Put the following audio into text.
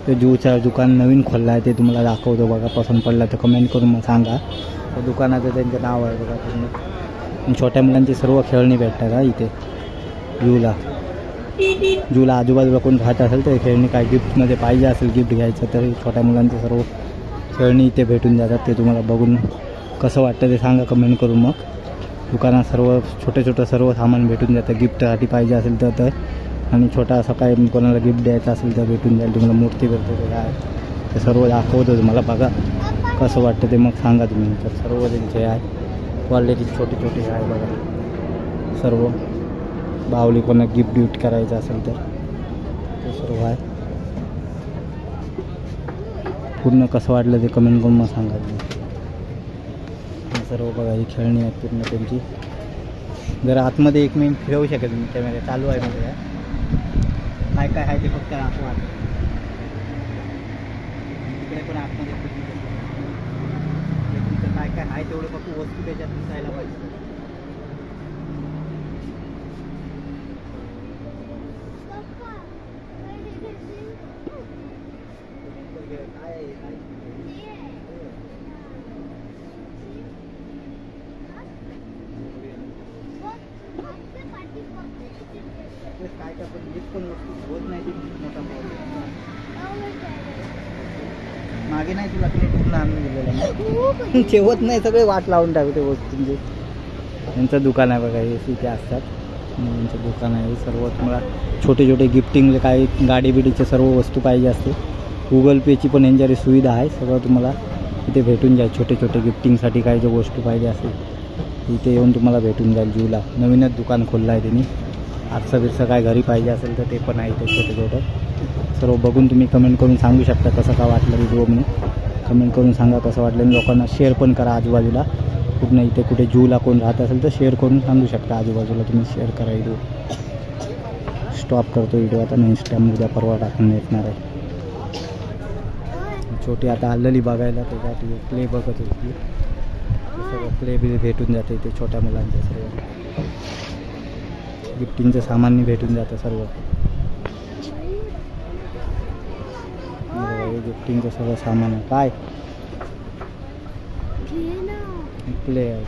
ते जूचं दुकान नवीन खोललं आहे, ते तुम्हाला दाखवतो बघा. पसंत पडला तर कमेंट करून मग सांगा. त्या दुकानाचं त्यांचं नाव आहे बघा तुम्ही. छोट्या मुलांची सर्व खेळणी भेटतात का इथे जूला आजूबाजूला कोण राहत असेल तर खेळणी काय गिफ्टमध्ये पाहिजे असेल, गिफ्ट घ्यायचं तर छोट्या मुलांचे सर्व खेळणी इथे भेटून जातात. ते तुम्हाला बघून कसं वाटतं ते सांगा कमेंट करून. मग दुकानात सर्व छोटं सर्व सामान भेटून जातं, गिफ्टसाठी पाहिजे असेल तर आणि छोटा असं काय कोणाला गिफ्ट द्यायचं असेल तर भेटून जाईल. तुम्हाला मूर्ती भेटते ते काय ते सर्व दाखवतो तुम्हाला. बघा कसं वाटतं ते मग सांगा तुम्ही. तर सर्व त्यांचे आहे क्वालिटी छोटी आहे बघा सर्व. बाहुली कोणा गिफ्ट करायचं असेल तर ते सर्व आहे. पूर्ण कसं वाटलं ते कमेंट करून मग सांगा तुम्ही. सर्व बघा ही खेळणी आहेत पूर्ण त्यांची. जर आतमध्ये 1 मिनिट फिरवू शकेल तुम्ही, कॅमेरा चालू आहे म्हणजे काय आहे ते फक्त दाखवा. तिकडे पण आतमध्ये तुमचं काय आहे तेवढे फक्त वस्तू त्याच्यात दिसायला पाहिजे. काय पण एक पण वस्तू होत नाही ती मोठा मागे नाही तुला पूर्ण आणून दिलेलं ठेवत नाही, सगळे वाट लावून टाकते वस्तूंचे. यांचं दुकान आहे बघा, हे इथे असतात यांचं दुकान आहे. सर्व तुम्हाला छोटे गिफ्टिंग काही गाडी बिडीचे सर्व वस्तू पाहिजे असते. गुगल पेची पण यांच्याकडे सुविधा आहे. सगळं तुम्हाला इथे भेटून जाईल. छोटे गिफ्टिंगसाठी काही जे वस्तू पाहिजे असेल इथे येऊन तुम्हाला भेटून जाईल. जूला नवीनच दुकान खोललं आहे त्यांनी. आरसा काय घरी पाहिजे असेल तर ते पण आहे इथे छोटं सर्व. बघून तुम्ही कमेंट करून सांगू शकता कसं का वाटलं व्हिडिओ. मी कमेंट करून सांगा कसं वाटलं. आणि लोकांना शेअर पण करा आजूबाजूला. पूर्ण इथे कुठे जूला कोण राहत असेल तर शेअर करून सांगू शकता आजूबाजूला तुम्ही. शेअर करा व्हिडिओ. स्टॉप करतो व्हिडिओ आता. नेक्स्ट टाईम उद्या परवा टाकून येणार आहे. छोटी आता हल्लेली बघायला त्याच्यासाठी प्ले बघत होती. सगळं प्ले बी भेटून जाते इथे छोट्या मुलांचे सर्व. गिफ्टिंगचं सामान भेटून जातं सर्व. गिफ्टिंगचं सगळं सामान आहे. काय प्ले आहे.